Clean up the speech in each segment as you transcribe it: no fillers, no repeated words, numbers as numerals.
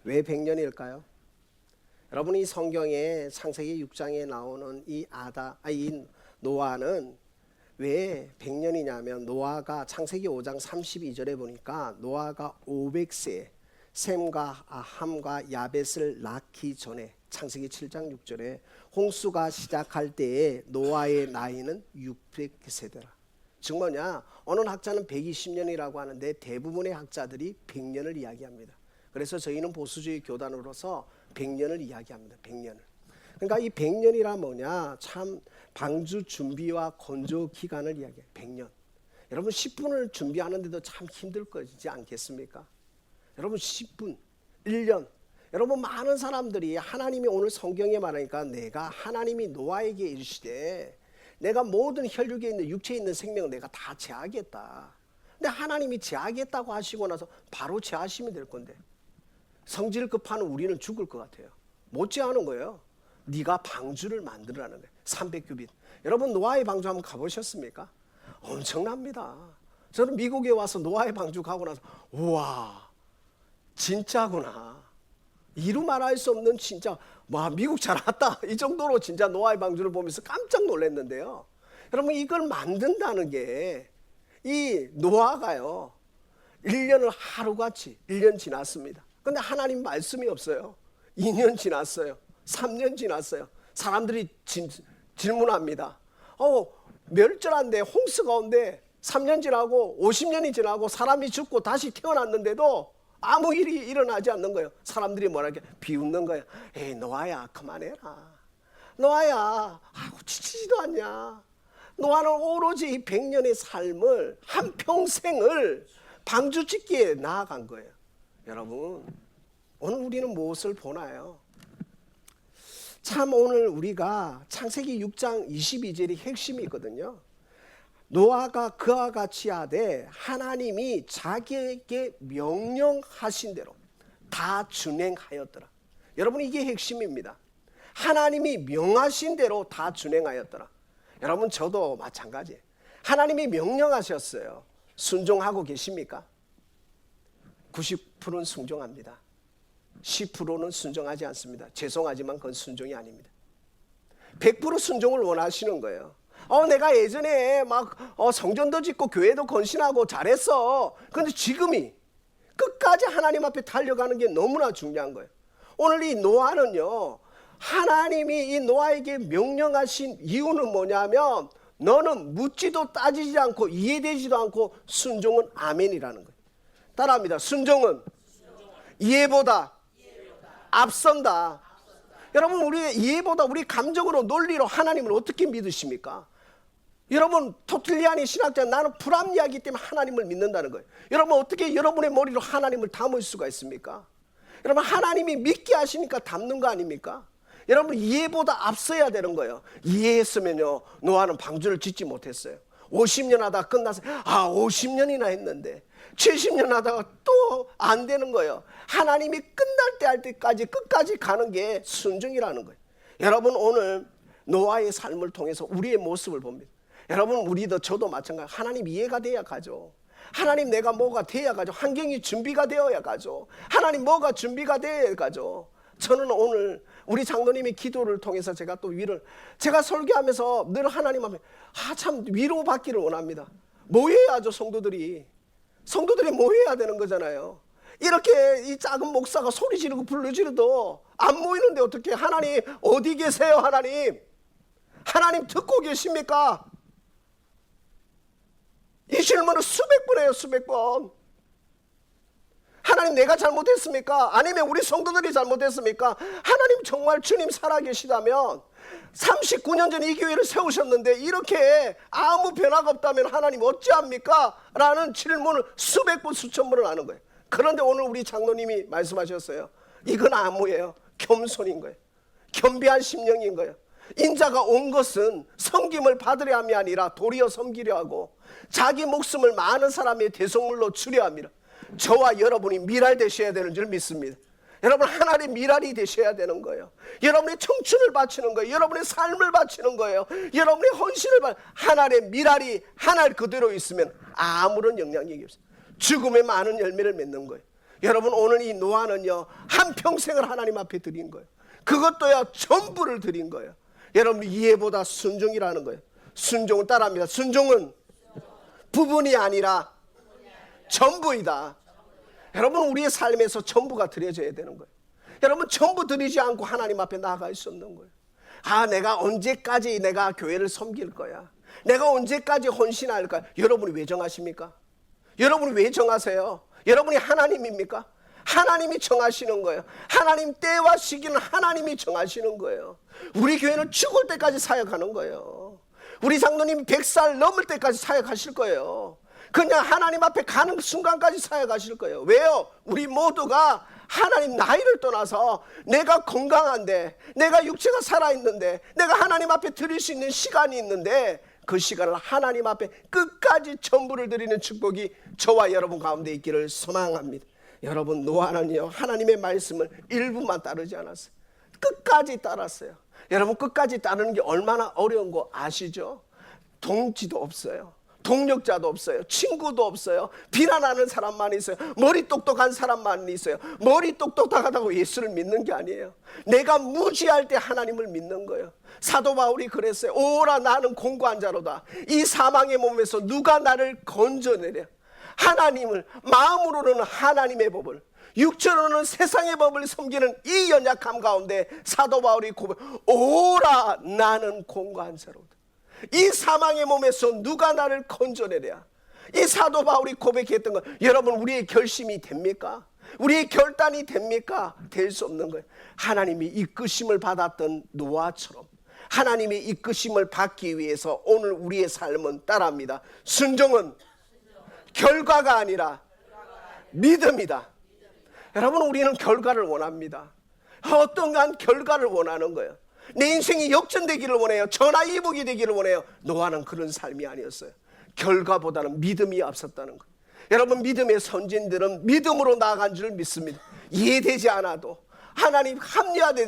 왜 100년일까요? 여러분이 성경에 창세기 6장에 나오는 이 노아는 왜 100년이냐면 노아가 창세기 5장 32절에 보니까 노아가 500세 셈과 함과 야벳을 낳기 전에 창세기 7장 6절에 홍수가 시작할 때에 노아의 나이는 600세대라. 즉 뭐냐? 어느 학자는 120년이라고 하는데 대부분의 학자들이 100년을 이야기합니다. 그래서 저희는 보수주의 교단으로서 100년을 이야기합니다. 100년을. 그러니까 이 100년이란 뭐냐? 참 방주 준비와 건조 기간을 이야기해요. 100년. 여러분 10분을 준비하는데도 참 힘들 거지 않겠습니까? 여러분 10분, 1년. 여러분 많은 사람들이 하나님이 오늘 성경에 말하니까 내가 하나님이 노아에게 이르시되 내가 모든 혈육에 있는 육체에 있는 생명을 내가 다 제하겠다. 근데 하나님이 제하겠다고 하시고 나서 바로 제하시면 될 건데 성질 급한 우리는 죽을 것 같아요. 못 제하는 거예요. 네가 방주를 만들라는 거예요. 300규빗. 여러분 노아의 방주 한번 가보셨습니까? 엄청납니다. 저는 미국에 와서 노아의 방주 가고 나서 우와 진짜구나. 이루 말할 수 없는 진짜 와 미국 잘 왔다. 이 정도로 진짜 노아의 방주를 보면서 깜짝 놀랐는데요. 여러분 이걸 만든다는 게 이 노아가요 1년을 하루같이 1년 지났습니다. 근데 하나님 말씀이 없어요. 2년 지났어요. 3년 지났어요. 사람들이 질문합니다. 멸절한데 홍수 가운데 3년 지나고 50년이 지나고 사람이 죽고 다시 태어났는데도 아무 일이 일어나지 않는 거예요. 사람들이 뭐랄까 비웃는 거예요. 에이 노아야 그만해라. 노아야 지치지도 않냐. 노아는 오로지 이 100년의 삶을 한평생을 방주 짓기에 나아간 거예요. 여러분 오늘 우리는 무엇을 보나요? 참 오늘 우리가 창세기 6장 22절이 핵심이 있거든요. 노아가 그와 같이 하되 하나님이 자기에게 명령하신 대로 다 준행하였더라. 여러분 이게 핵심입니다. 하나님이 명하신 대로 다 준행하였더라. 여러분 저도 마찬가지예요. 하나님이 명령하셨어요. 순종하고 계십니까? 90%는 순종합니다. 10%는 순종하지 않습니다. 죄송하지만 그건 순종이 아닙니다. 100% 순종을 원하시는 거예요. 내가 예전에 막 성전도 짓고 교회도 건신하고 잘했어. 그런데 지금이 끝까지 하나님 앞에 달려가는 게 너무나 중요한 거예요. 오늘 이 노아는요, 하나님이 이 노아에게 명령하신 이유는 뭐냐면 너는 묻지도 따지지 않고 이해되지도 않고 순종은 아멘이라는 거예요. 따라합니다. 순종은 이해보다 앞선다. 여러분 우리 이해보다 우리 감정으로 논리로 하나님을 어떻게 믿으십니까? 여러분 토틀리아니 신학자 나는 불합리하기 때문에 하나님을 믿는다는 거예요. 여러분 어떻게 여러분의 머리로 하나님을 담을 수가 있습니까? 여러분 하나님이 믿게 하시니까 담는 거 아닙니까? 여러분 이해보다 앞서야 되는 거예요. 이해했으면요 노아는 방주를 짓지 못했어요. 50년 하다가 끝나서 50년이나 했는데 70년 하다가 또 안 되는 거예요. 하나님이 끝날 때 할 때까지 끝까지 가는 게 순종이라는 거예요. 여러분 오늘 노아의 삶을 통해서 우리의 모습을 봅니다. 여러분 우리도 저도 마찬가지. 하나님 이해가 돼야 가죠. 하나님 내가 뭐가 돼야 가죠. 환경이 준비가 되어야 가죠. 하나님 뭐가 준비가 돼야 가죠. 저는 오늘 우리 장로님의 기도를 통해서 제가 또 제가 설교하면서 늘 하나님 앞에 참 위로받기를 원합니다. 뭐 해야죠 성도들이 뭐 해야 되는 거잖아요. 이렇게 이 작은 목사가 소리 지르고 불러 지르도 안 모이는데 어떻게 하나님 어디 계세요? 하나님 듣고 계십니까? 이 질문을 수백 번 해요. 수백 번. 하나님 내가 잘못했습니까? 아니면 우리 성도들이 잘못했습니까? 하나님 정말 주님 살아계시다면 39년 전에 이 교회를 세우셨는데 이렇게 아무 변화가 없다면 하나님 어찌합니까? 라는 질문을 수백 번 수천 번을 하는 거예요. 그런데 오늘 우리 장로님이 말씀하셨어요. 이건 아무예요. 겸손인 거예요. 겸비한 심령인 거예요. 인자가 온 것은 섬김을 받으려 함이 아니라 도리어 섬기려 하고 자기 목숨을 많은 사람의 대속물로 주려 합니다. 저와 여러분이 미랄 되셔야 되는 줄 믿습니다. 여러분 하나님의 미랄이 되셔야 되는 거예요. 여러분의 청춘을 바치는 거예요. 여러분의 삶을 바치는 거예요. 여러분의 헌신을 하나님의 미랄이 하나 그대로 있으면 아무런 영향력이 없어요. 죽음에 많은 열매를 맺는 거예요. 여러분 오늘 이 노아는요 한평생을 하나님 앞에 드린 거예요. 그것도야 전부를 드린 거예요. 여러분 이해보다 순종이라는 거예요. 순종을 따라합니다. 순종은 부분이 아니라 전부이다. 여러분 우리의 삶에서 전부가 드려져야 되는 거예요. 여러분 전부 드리지 않고 하나님 앞에 나아갈 수 없는 거예요. 내가 언제까지 내가 교회를 섬길 거야, 내가 언제까지 헌신할 거야. 여러분이 왜 정하십니까? 여러분이 왜 정하세요? 여러분이 하나님입니까? 하나님이 정하시는 거예요. 하나님 때와 시기는 하나님이 정하시는 거예요. 우리 교회는 죽을 때까지 사역하는 거예요. 우리 장로님 100살 넘을 때까지 사역하실 거예요. 그냥 하나님 앞에 가는 순간까지 사역하실 거예요. 왜요? 우리 모두가 하나님 나이를 떠나서 내가 건강한데, 내가 육체가 살아있는데, 내가 하나님 앞에 드릴 수 있는 시간이 있는데 그 시간을 하나님 앞에 끝까지 전부를 드리는 축복이 저와 여러분 가운데 있기를 소망합니다. 여러분 노아는요 하나님의 말씀을 일부만 따르지 않았어요. 끝까지 따랐어요. 여러분 끝까지 따르는 게 얼마나 어려운 거 아시죠? 동지도 없어요. 동력자도 없어요. 친구도 없어요. 비난하는 사람만 있어요. 머리 똑똑한 사람만 있어요. 머리 똑똑하다고 예수를 믿는 게 아니에요. 내가 무지할 때 하나님을 믿는 거예요. 사도 바울이 그랬어요. 오라 나는 공고한 자로다. 이 사망의 몸에서 누가 나를 건져내랴. 하나님을 마음으로는 하나님의 법을, 육체로는 세상의 법을 섬기는 이 연약함 가운데 사도 바울이 고백, 오라 나는 공고한 자로다. 이 사망의 몸에서 누가 나를 건져내랴. 이 사도 바울이 고백했던 것, 여러분 우리의 결심이 됩니까? 우리의 결단이 됩니까? 될 수 없는 거예요. 하나님이 이끄심을 받았던 노아처럼 하나님이 이끄심을 받기 위해서 오늘 우리의 삶은 따라합니다. 순종은 결과가 아니라 믿음이다. 여러분 우리는 결과를 원합니다. 어떤가 결과를 원하는 거예요. 내 인생이 역전되기를 원해요. 전화위복이 되기를 원해요. 노아는 그런 삶이 아니었어요. 결과보다는 믿음이 앞섰다는 거예요. 여러분 믿음의 선진들은 믿음으로 나아간 줄 믿습니다. 이해되지 않아도, 하나님 합리화돼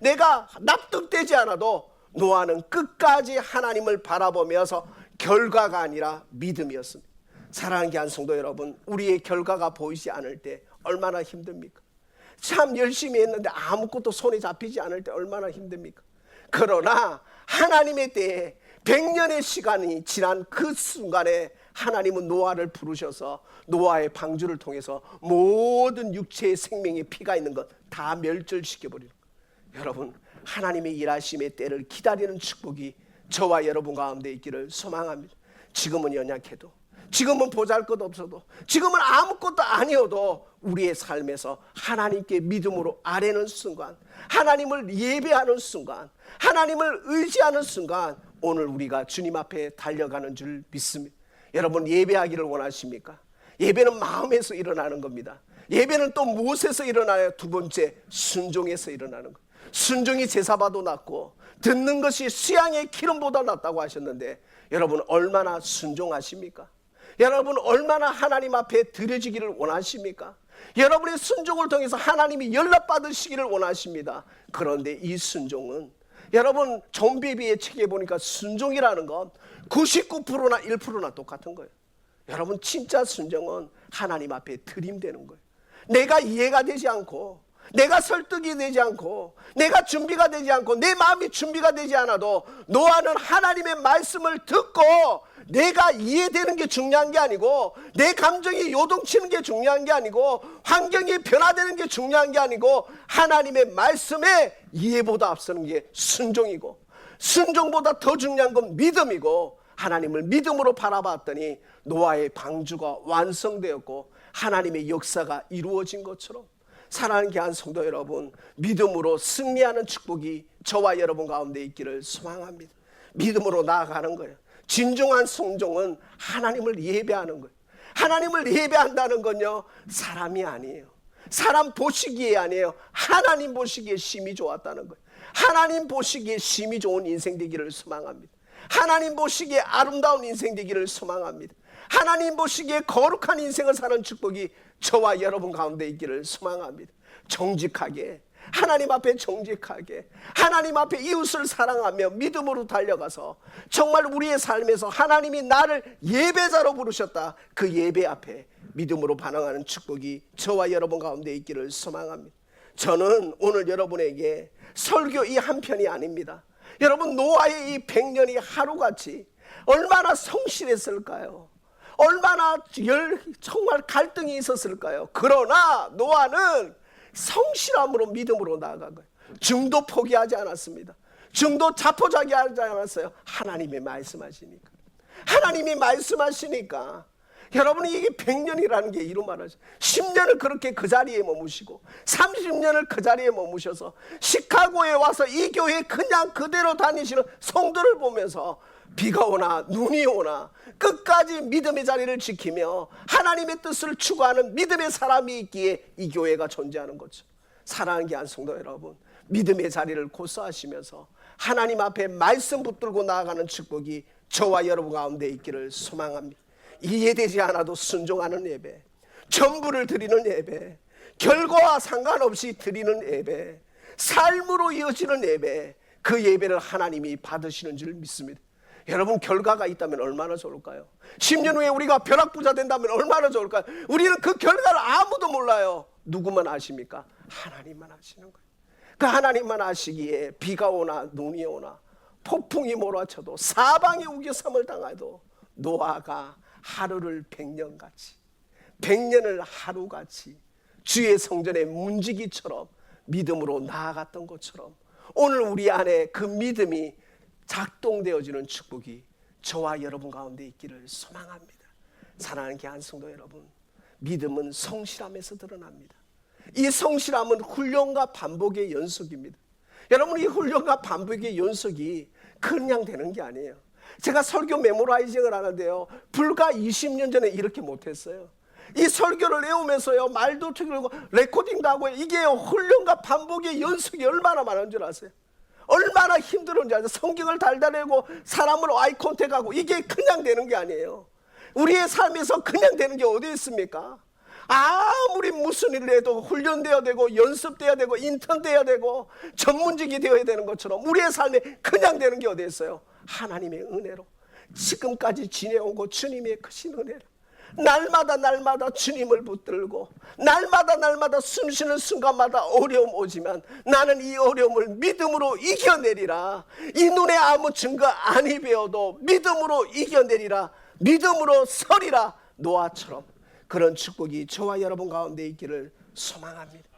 내가 납득되지 않아도 노아는 끝까지 하나님을 바라보면서 결과가 아니라 믿음이었습니다. 사랑하는 귀한 성도 여러분, 우리의 결과가 보이지 않을 때 얼마나 힘듭니까? 참 열심히 했는데 아무것도 손에 잡히지 않을 때 얼마나 힘듭니까? 그러나 하나님의 때에 100년의 시간이 지난 그 순간에 하나님은 노아를 부르셔서 노아의 방주를 통해서 모든 육체의 생명의 피가 있는 것 다 멸절시켜버리는 거예요. 여러분 하나님의 일하심의 때를 기다리는 축복이 저와 여러분 가운데 있기를 소망합니다. 지금은 연약해도, 지금은 보잘것없어도, 지금은 아무것도 아니어도 우리의 삶에서 하나님께 믿음으로 아뢰는 순간, 하나님을 예배하는 순간, 하나님을 의지하는 순간 오늘 우리가 주님 앞에 달려가는 줄 믿습니다. 여러분 예배하기를 원하십니까? 예배는 마음에서 일어나는 겁니다. 예배는 또 무엇에서 일어나요? 두 번째, 순종에서 일어나는 것. 순종이 제사봐도 낫고 듣는 것이 수양의 기름보다 낫다고 하셨는데 여러분 얼마나 순종하십니까? 여러분 얼마나 하나님 앞에 드려지기를 원하십니까? 여러분의 순종을 통해서 하나님이 연락받으시기를 원하십니다. 그런데 이 순종은 여러분 존비비의 책에 보니까 순종이라는 건 99%나 1%나 똑같은 거예요. 여러분 진짜 순종은 하나님 앞에 드림되는 거예요. 내가 이해가 되지 않고, 내가 설득이 되지 않고, 내가 준비가 되지 않고, 내 마음이 준비가 되지 않아도 노아는 하나님의 말씀을 듣고 내가 이해되는 게 중요한 게 아니고, 내 감정이 요동치는 게 중요한 게 아니고, 환경이 변화되는 게 중요한 게 아니고, 하나님의 말씀에 이해보다 앞서는 게 순종이고, 순종보다 더 중요한 건 믿음이고, 하나님을 믿음으로 바라봤더니 노아의 방주가 완성되었고 하나님의 역사가 이루어진 것처럼, 사랑하는 귀한 성도 여러분, 믿음으로 승리하는 축복이 저와 여러분 가운데 있기를 소망합니다. 믿음으로 나아가는 거예요. 진정한 순종은 하나님을 예배하는 거예요. 하나님을 예배한다는 건요 사람이 아니에요. 사람 보시기에 아니에요. 하나님 보시기에 심히 좋았다는 거예요. 하나님 보시기에 심히 좋은 인생 되기를 소망합니다. 하나님 보시기에 아름다운 인생 되기를 소망합니다. 하나님 보시기에 거룩한 인생을 사는 축복이 저와 여러분 가운데 있기를 소망합니다. 정직하게, 하나님 앞에 정직하게, 하나님 앞에 이웃을 사랑하며 믿음으로 달려가서 정말 우리의 삶에서 하나님이 나를 예배자로 부르셨다, 그 예배 앞에 믿음으로 반응하는 축복이 저와 여러분 가운데 있기를 소망합니다. 저는 오늘 여러분에게 설교 이 한 편이 아닙니다. 여러분, 노아의 이 100년이 하루같이 얼마나 성실했을까요? 얼마나 정말 갈등이 있었을까요? 그러나 노아는 성실함으로 믿음으로 나아간 거예요. 증도 포기하지 않았습니다. 증도 자포자기하지 않았어요. 하나님이 말씀하시니까. 하나님이 말씀하시니까. 여러분이 이게 100년이라는 게 이루 말하죠. 10년을 그렇게 그 자리에 머무시고 30년을 그 자리에 머무셔서 시카고에 와서 이 교회에 그냥 그대로 다니시는 성도를 보면서 비가 오나 눈이 오나 끝까지 믿음의 자리를 지키며 하나님의 뜻을 추구하는 믿음의 사람이 있기에 이 교회가 존재하는 거죠. 사랑하는 귀한 성도 여러분, 믿음의 자리를 고수하시면서 하나님 앞에 말씀 붙들고 나아가는 축복이 저와 여러분 가운데 있기를 소망합니다. 이해되지 않아도 순종하는 예배, 전부를 드리는 예배, 결과와 상관없이 드리는 예배, 삶으로 이어지는 예배, 그 예배를 하나님이 받으시는 줄 믿습니다. 여러분, 결과가 있다면 얼마나 좋을까요? 10년 후에 우리가 벼락부자 된다면 얼마나 좋을까요? 우리는 그 결과를 아무도 몰라요. 누구만 아십니까? 하나님만 아시는 거예요. 그 하나님만 아시기에 비가 오나 눈이 오나 폭풍이 몰아쳐도 사방이 우겨삼을 당해도 노아가 하루를 100년같이, 100년을 하루같이 주의 성전의 문지기처럼 믿음으로 나아갔던 것처럼 오늘 우리 안에 그 믿음이 작동되어지는 축복이 저와 여러분 가운데 있기를 소망합니다. 사랑하는 귀한 성도 여러분, 믿음은 성실함에서 드러납니다. 이 성실함은 훈련과 반복의 연속입니다. 여러분, 이 훈련과 반복의 연속이 그냥 되는 게 아니에요. 제가 설교 메모라이징을 하는데요, 불과 20년 전에 이렇게 못했어요. 이 설교를 외우면서요, 말도 틀리고 레코딩도 하고, 이게 훈련과 반복의 연속이 얼마나 많은 줄 아세요? 얼마나 힘들은지 아세요? 성경을 달달하고 사람을 아이 컨택하고, 이게 그냥 되는 게 아니에요. 우리의 삶에서 그냥 되는 게 어디 있습니까? 아무리 무슨 일을 해도 훈련되어야 되고 연습되어야 되고 인턴되어야 되고 전문직이 되어야 되는 것처럼 우리의 삶에 그냥 되는 게 어디 있어요? 하나님의 은혜로 지금까지 지내온 거 주님의 크신 은혜로 날마다 주님을 붙들고 날마다 숨쉬는 순간마다 어려움 오지만 나는 이 어려움을 믿음으로 이겨내리라. 이 눈에 아무 증거 아니 배워도 믿음으로 이겨내리라. 믿음으로 서리라. 노아처럼 그런 축복이 저와 여러분 가운데 있기를 소망합니다.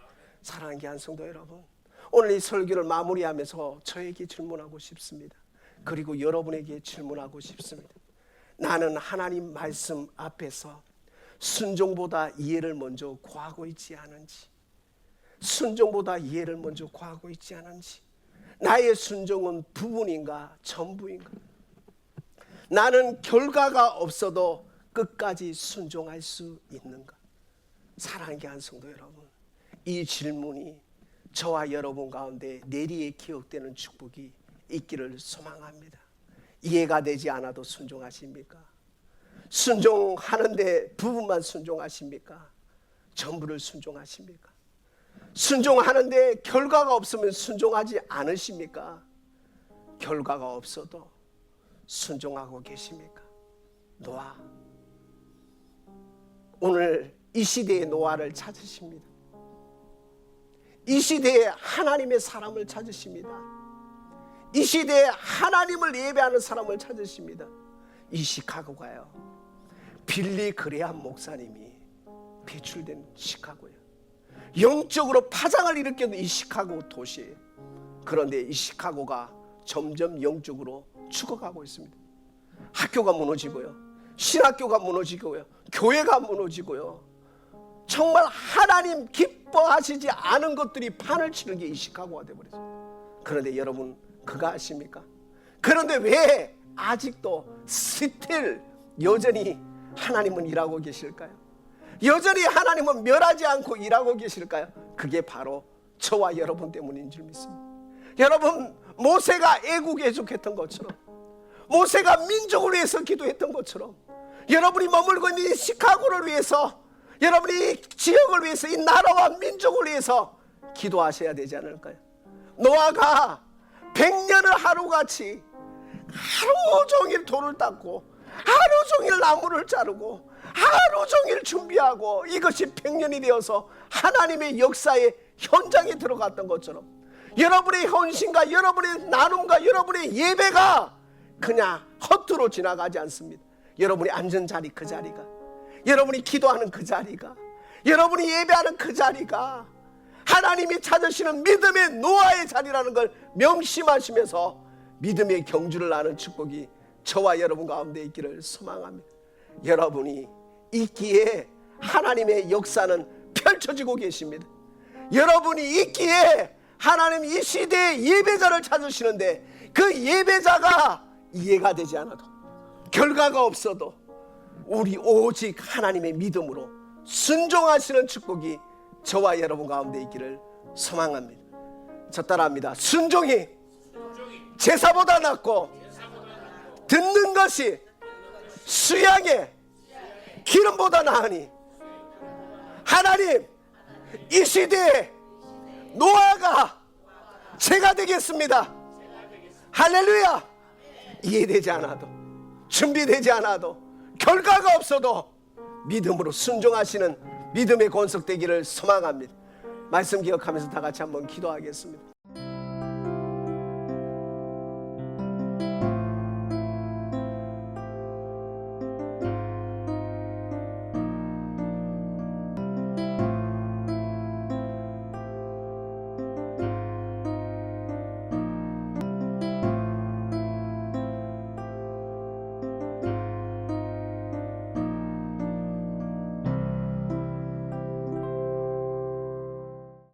사랑하는 귀한 성도 여러분, 오늘 이 설교를 마무리하면서 저에게 질문하고 싶습니다. 그리고 여러분에게 질문하고 싶습니다. 나는 하나님 말씀 앞에서 순종보다 이해를 먼저 구하고 있지 않은지, 순종보다 이해를 먼저 구하고 있지 않은지, 나의 순종은 부분인가 전부인가, 나는 결과가 없어도 끝까지 순종할 수 있는가? 사랑하는 귀한 성도 여러분, 이 질문이 저와 여러분 가운데 내리에 기억되는 축복이 있기를 소망합니다. 이해가 되지 않아도 순종하십니까? 순종하는데 부분만 순종하십니까? 전부를 순종하십니까? 순종하는데 결과가 없으면 순종하지 않으십니까? 결과가 없어도 순종하고 계십니까? 노아, 오늘 이 시대의 노아를 찾으십니다. 이 시대에 하나님의 사람을 찾으십니다. 이 시대에 하나님을 예배하는 사람을 찾으십니다. 이 시카고가요, 빌리 그레함 목사님이 배출된 시카고예요. 영적으로 파장을 일으켰던 이 시카고 도시예요. 그런데 이 시카고가 점점 영적으로 죽어가고 있습니다. 학교가 무너지고요, 신학교가 무너지고요, 교회가 무너지고요, 정말 하나님 기뻐하시지 않은 것들이 판을 치는 게 이 시카고가 되어버렸어요. 그런데 여러분, 그거 아십니까? 그런데 왜 아직도 스틸 여전히 하나님은 일하고 계실까요? 여전히 하나님은 멸하지 않고 일하고 계실까요? 그게 바로 저와 여러분 때문인 줄 믿습니다. 여러분, 모세가 애국에 애족했던 것처럼, 모세가 민족을 위해서 기도했던 것처럼, 여러분이 머물고 있는 이 시카고를 위해서, 여러분이 지역을 위해서, 이 나라와 민족을 위해서 기도하셔야 되지 않을까요? 노아가 100년을 하루같이 하루 종일 돌을 닦고 하루 종일 나무를 자르고 하루 종일 준비하고 이것이 100년이 되어서 하나님의 역사의 현장에 들어갔던 것처럼 여러분의 헌신과 여러분의 나눔과 여러분의 예배가 그냥 헛으로 지나가지 않습니다. 여러분이 앉은 자리 그 자리가, 여러분이 기도하는 그 자리가, 여러분이 예배하는 그 자리가 하나님이 찾으시는 믿음의 노아의 자리라는 걸 명심하시면서 믿음의 경주를 나는 축복이 저와 여러분 가운데 있기를 소망합니다. 여러분이 있기에 하나님의 역사는 펼쳐지고 계십니다. 여러분이 있기에 하나님 이 시대의 예배자를 찾으시는데 그 예배자가 이해가 되지 않아도 결과가 없어도 우리 오직 하나님의 믿음으로 순종하시는 축복이 저와 여러분 가운데 있기를 소망합니다. 저 따라합니다. 순종이 제사보다 낫고 듣는 것이 수양의 기름보다 나으니 하나님 이 시대에 노아가 제가 되겠습니다. 할렐루야. 이해되지 않아도 준비되지 않아도 결과가 없어도 믿음으로 순종하시는 믿음의 권속되기를 소망합니다. 말씀 기억하면서 다 같이 한번 기도하겠습니다.